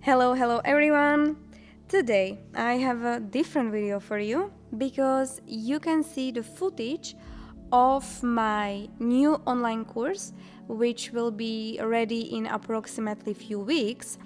Hello everyone! Today I have a different video for you because you can see the footage of my new online course which will be ready in approximately few weeks,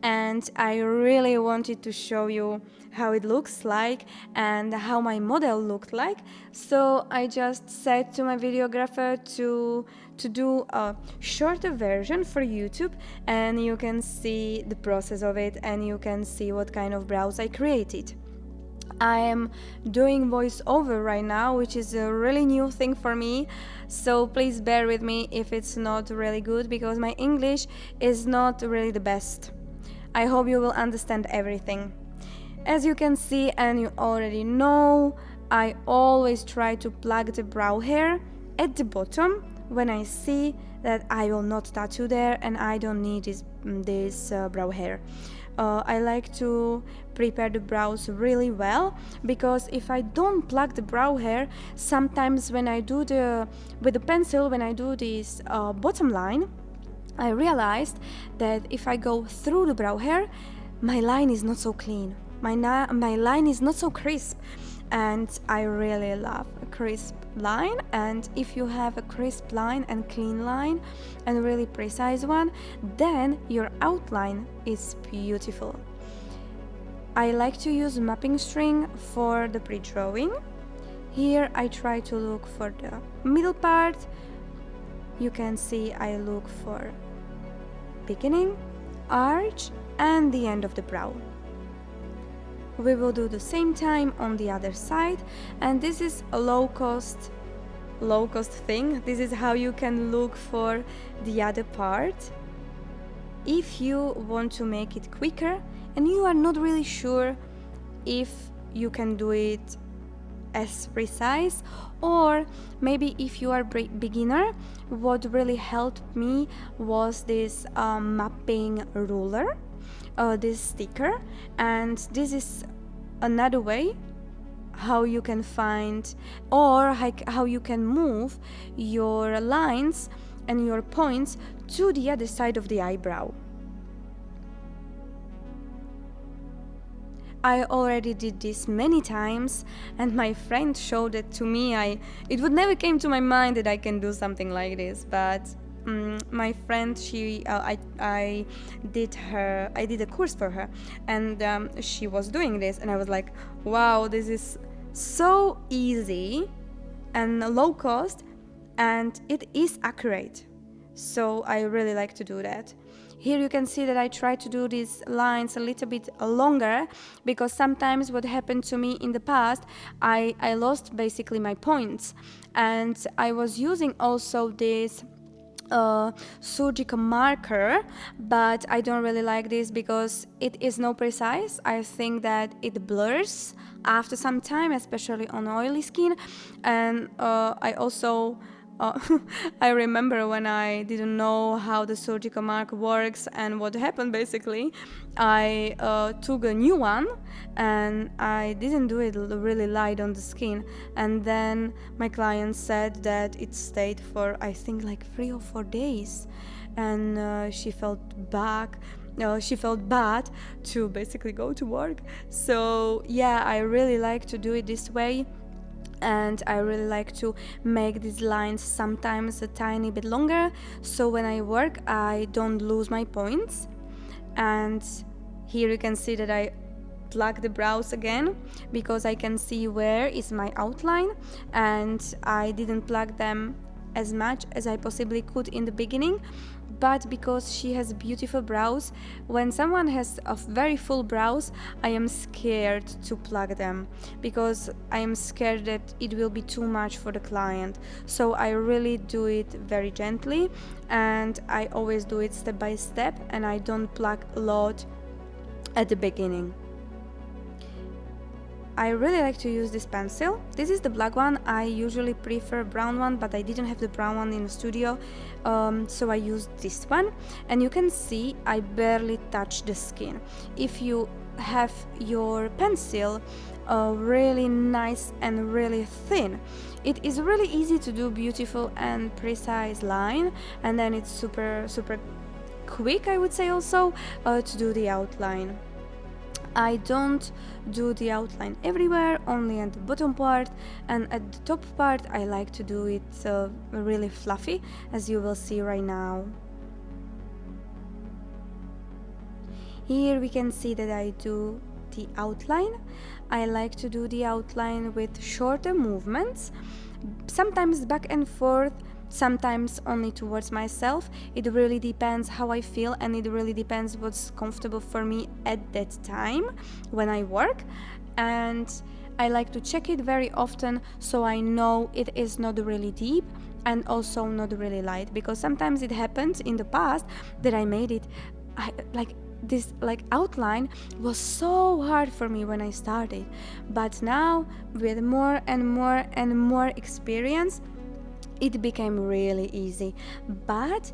and I really wanted to show you how it looks like and how my model looked like. So I just said to my videographer to do a shorter version for YouTube, and you can see the process of it and you can see what kind of brows I created. I am doing voiceover right now, which is a really new thing for me, so please bear with me if it's not really good because my English is not really the best. I hope you will understand everything. As you can see and you already know, I always try to plug the brow hair at the bottom when I see that I will not tattoo there and I don't need this brow hair. I like to prepare the brows really well because if I don't plug the brow hair, sometimes when I do with the pencil, when I do this bottom line, I realized that if I go through the brow hair, my line is not so clean. My line is not so crisp, and I really love a crisp line. And if you have a crisp line and clean line and really precise one, then your outline is beautiful. I like to use mapping string for the pre-drawing. Here I try to look for the middle part. You can see I look for beginning, arch and the end of the brow. We will do the same time on the other side, and this is a low cost thing. This is how you can look for the other part. If you want to make it quicker and you are not really sure if you can do it as precise, or maybe if you are beginner, what really helped me was this mapping ruler, this sticker, and this is another way how you can find or how you can move your lines and your points to the other side of the eyebrow. I already did this many times and my friend showed it to me. It would never came to my mind that I can do something like this, but my friend, I did a course for her, and she was doing this, and I was like, wow, this is so easy and low cost, and it is accurate. So I really like to do that. Here you can see that I try to do these lines a little bit longer because sometimes what happened to me in the past, I lost basically my points, and I was using also this surgical marker, but I don't really like this because it is no precise. I think that it blurs after some time, especially on oily skin, and I also I remember when I didn't know how the surgical mark works and what happened. Basically, I took a new one and I didn't do it really light on the skin, and then my client said that it stayed for I think like 3 or 4 days, and she felt bad to basically go to work. So yeah, I really like to do it this way. And I really like to make these lines sometimes a tiny bit longer, so when I work I don't lose my points. And here you can see that I plug the brows again because I can see where is my outline, and I didn't plug them as much as I possibly could in the beginning, but because she has beautiful brows, when someone has a very full brows, I am scared to plug them because I am scared that it will be too much for the client. So I really do it very gently, and I always do it step by step, and I don't plug a lot at the beginning. I really like to use this pencil. This is the black one. I usually prefer brown one, but I didn't have the brown one in the studio, so I used this one. And you can see I barely touch the skin. If you have your pencil really nice and really thin, it is really easy to do beautiful and precise line, and then it's super quick, I would say also, to do the outline. I don't do the outline everywhere, only at the bottom part, and at the top part I like to do it really fluffy, as you will see right now. Here we can see that I do the outline. I like to do the outline with shorter movements, sometimes back and forth, sometimes only towards myself. It really depends how I feel, and it really depends what's comfortable for me at that time when I work. And I like to check it very often so I know it is not really deep and also not really light, because sometimes it happened in the past that I made it this outline was so hard for me when I started, but now with more and more and more experience it became really easy. But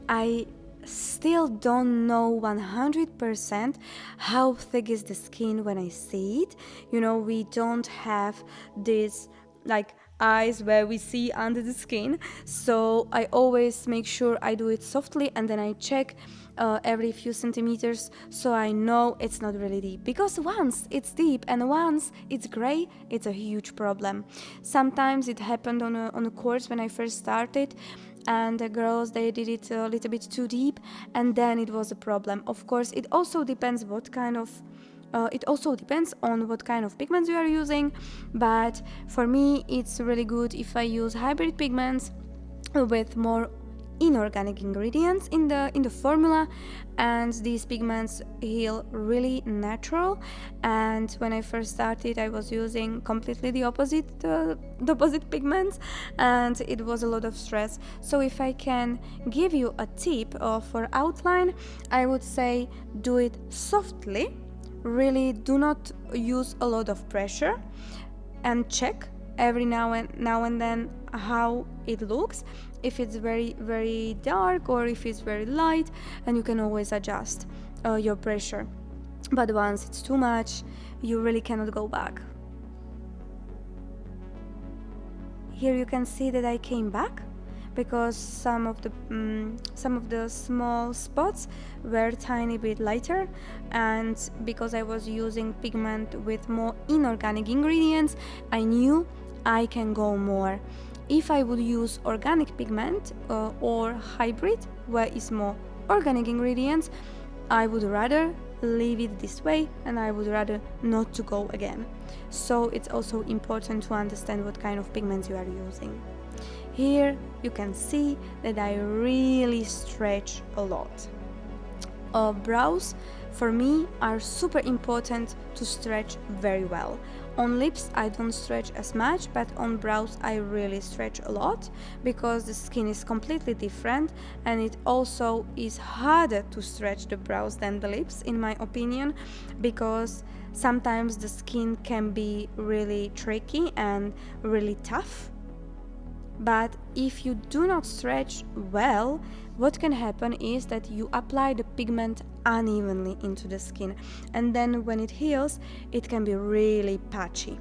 I still don't know 100% how thick is the skin when I see it. We don't have this eyes where we see under the skin, so I always make sure I do it softly, and then I check every few centimeters so I know it's not really deep, because once it's deep and once it's gray, it's a huge problem. Sometimes it happened on a course when I first started, and the girls, they did it a little bit too deep, and then it was a problem. Of course, it also depends on what kind of pigments you are using, but for me it's really good if I use hybrid pigments with more inorganic ingredients in the formula, and these pigments heal really natural. And when I first started, I was using completely the opposite pigments, and it was a lot of stress. So if I can give you a tip for outline, I would say do it softly. Really do not use a lot of pressure, and check every now and then how it looks, if it's very very dark or if it's very light, and you can always adjust your pressure. But once it's too much, you really cannot go back. Here you can see that I came back because some of the small spots were tiny bit lighter, and because I was using pigment with more inorganic ingredients, I knew I can go more. If I would use organic pigment or hybrid where is more organic ingredients, I would rather leave it this way, and I would rather not to go again. So it's also important to understand what kind of pigments you are using. Here you can see that I really stretch a lot. Brows for me are super important to stretch very well. On lips I don't stretch as much, but on brows I really stretch a lot, because the skin is completely different, and it also is harder to stretch the brows than the lips, in my opinion, because sometimes the skin can be really tricky and really tough. But if you do not stretch well, what can happen is that you apply the pigment unevenly into the skin, and then when it heals, it can be really patchy.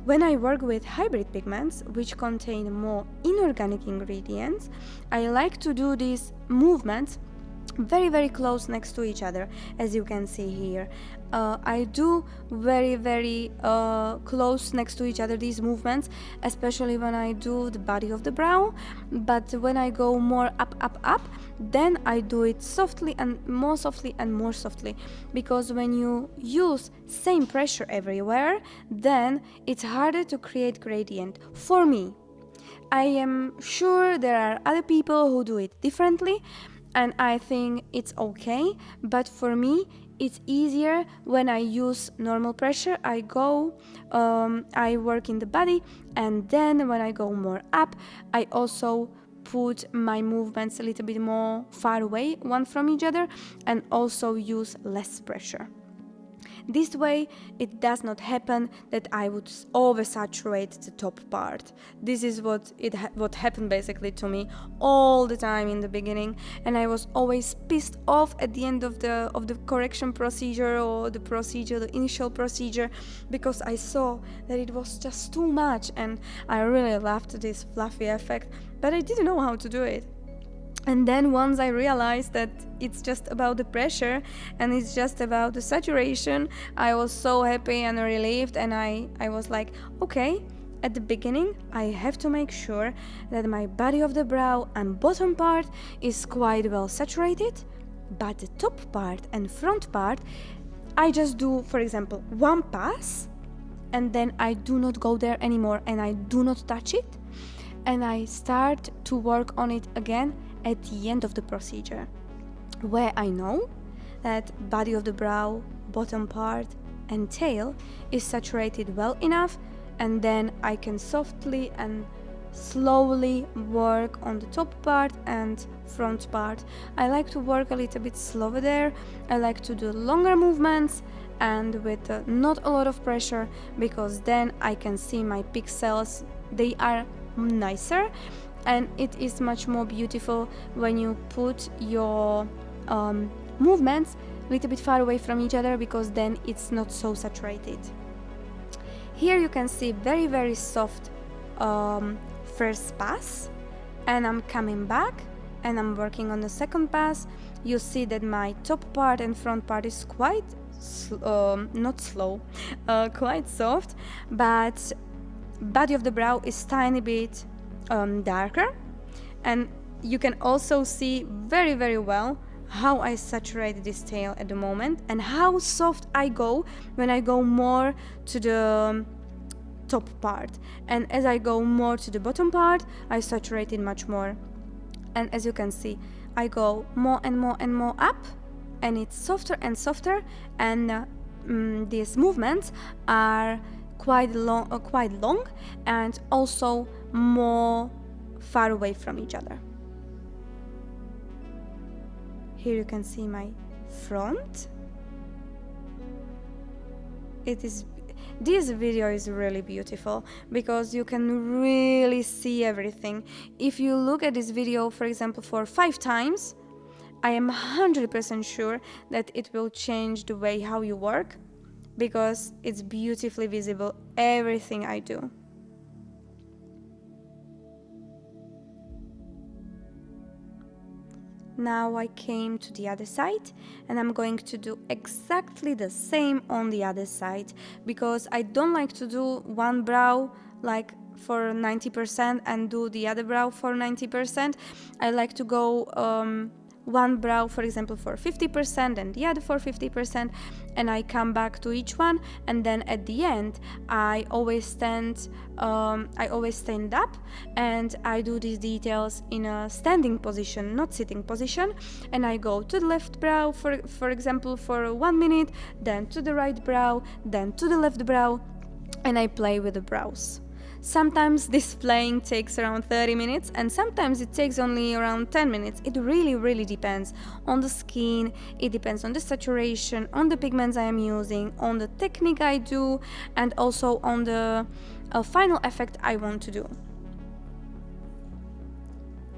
When I work with hybrid pigments, which contain more inorganic ingredients, I like to do these movements very very close next to each other, as you can see here. I do very very close next to each other these movements, especially when I do the body of the brow. But when I go more up, then I do it softly and more softly, because when you use same pressure everywhere, then it's harder to create gradient for me. I am sure there are other people who do it differently, and I think it's okay, but for me it's easier when I use normal pressure. I work in the body, and then when I go more up, I also put my movements a little bit more far away one from each other, and also use less pressure. This way it does not happen that I would oversaturate the top part. This is what happened basically to me all the time in the beginning, and I was always pissed off at the end of the correction procedure, or the initial procedure, because I saw that it was just too much, and I really loved this fluffy effect, but I didn't know how to do it. And then once I realized that it's just about the pressure and it's just about the saturation, I was so happy and relieved, and I was like, okay, at the beginning I have to make sure that my body of the brow and bottom part is quite well saturated, but the top part and front part, I just do, for example, one pass, and then I do not go there anymore and I do not touch it, and I start to work on it again at the end of the procedure, where I know that body of the brow, bottom part and tail is saturated well enough, and then I can softly and slowly work on the top part and front part. I like to work a little bit slower there. I like to do longer movements and with not a lot of pressure, because then I can see my pixels, they are nicer, and it is much more beautiful when you put your movements a little bit far away from each other, because then it's not so saturated. Here you can see very, very soft first pass, and I'm coming back and I'm working on the second pass. You see that my top part and front part is quite not slow, quite soft, but body of the brow is tiny bit darker, and you can also see very, very well how I saturate this tail at the moment and how soft I go when I go more to the top part, and as I go more to the bottom part I saturate it much more, and as you can see I go more and more and more up, and it's softer and softer, and these movements are quite long and also more far away from each other. Here you can see my front. This video is really beautiful because you can really see everything. If you look at this video, for example, for 5 times, I am 100% sure that it will change the way how you work, because it's beautifully visible, everything I do. Now I came to the other side, and I'm going to do exactly the same on the other side, because I don't like to do one brow like for 90% and do the other brow for 90%. I like to go one brow, for example, for 50% and the other for 50%, and I come back to each one, and then at the end I always stand up, and I do these details in a standing position, not sitting position, and I go to the left brow for example for 1 minute, then to the right brow, then to the left brow, and I play with the brows. Sometimes this playing takes around 30 minutes, and sometimes it takes only around 10 minutes. It really depends on the skin, it depends on the saturation, on the pigments I am using, on the technique I do, and also on the final effect I want to do.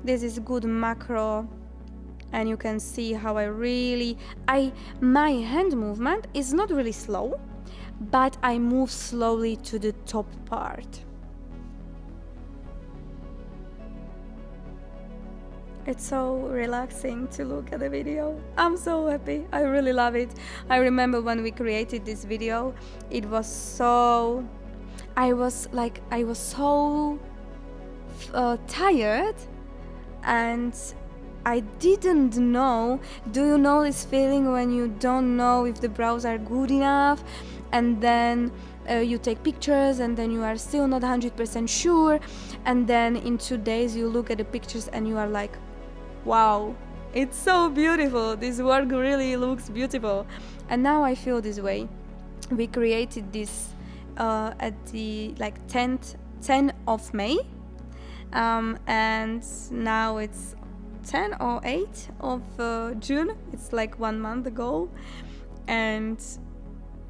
This is good macro, and you can see how my hand movement is not really slow, but I move slowly to the top part. It's so relaxing to look at the video. I'm so happy. I really love it. I remember when we created this video, it was so... I was so tired, and I didn't know. Do you know this feeling when you don't know if the brows are good enough, and then you take pictures and then you are still not 100% sure, and then in 2 days you look at the pictures and you are like, wow, it's so beautiful, this work really looks beautiful. And now I feel this way. We created this at the 10th of May, and now it's 10 or 8 of June. It's like 1 month ago, and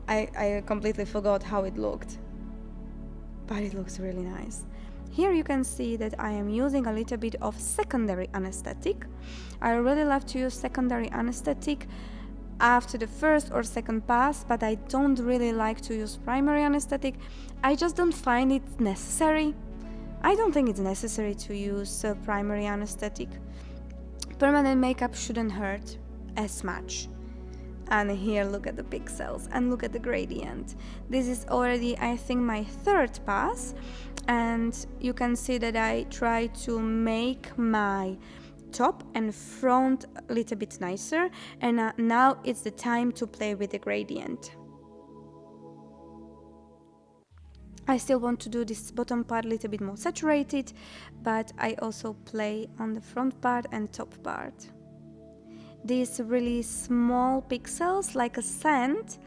I completely forgot how it looked, but it looks really nice. Here you can see that I am using a little bit of secondary anesthetic. I really love to use secondary anesthetic after the first or second pass, but I don't really like to use primary anesthetic. I just don't find it necessary. I don't think it's necessary to use primary anesthetic, permanent makeup shouldn't hurt as much. And here, look at the pixels and look at the gradient. This is already, I think, my third pass, and you can see that I try to make my top and front a little bit nicer, and now it's the time to play with the gradient. I still want to do this bottom part a little bit more saturated, but I also play on the front part and top part. These really small pixels, like a sand,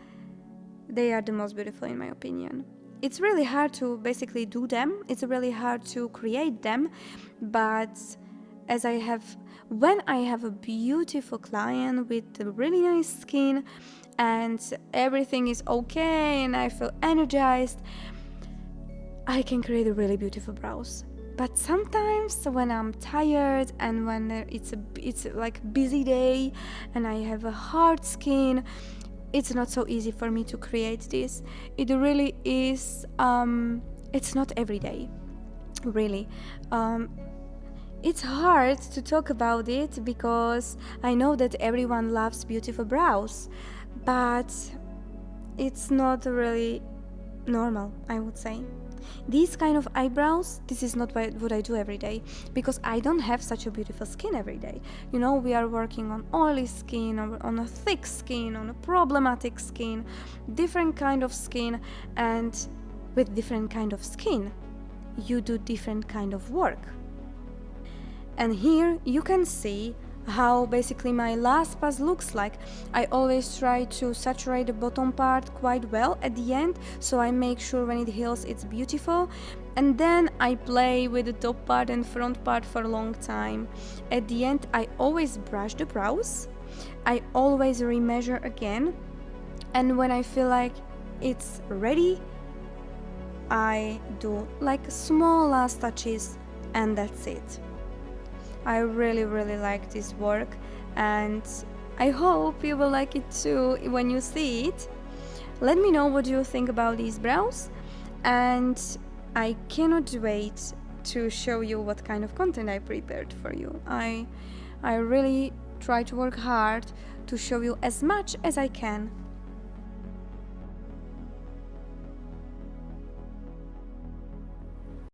they are the most beautiful in my opinion. It's really hard to basically do them, it's really hard to create them, but when I have a beautiful client with a really nice skin and everything is okay and I feel energized, I can create a really beautiful brows. But sometimes when I'm tired and when it's like busy day and I have a hard skin, it's not so easy for me to create this. It really is, it's not every day, really. It's hard to talk about it because I know that everyone loves beautiful brows, but it's not really normal, I would say. These kind of eyebrows, this is not what I do every day, because I don't have such a beautiful skin every day. You know, we are working on oily skin, on a thick skin, on a problematic skin, different kind of skin, and with different kind of skin, you do different kind of work. And here you can see how basically my last pass looks like. I always try to saturate the bottom part quite well at the end, so I make sure when it heals it's beautiful, and then I play with the top part and front part for a long time. At the end I always brush the brows, I always remeasure again, and when I feel like it's ready, I do like small last touches, and that's it. I really like this work, and I hope you will like it too when you see it. Let me know what you think about these brows, and I cannot wait to show you what kind of content I prepared for you. I really try to work hard to show you as much as I can.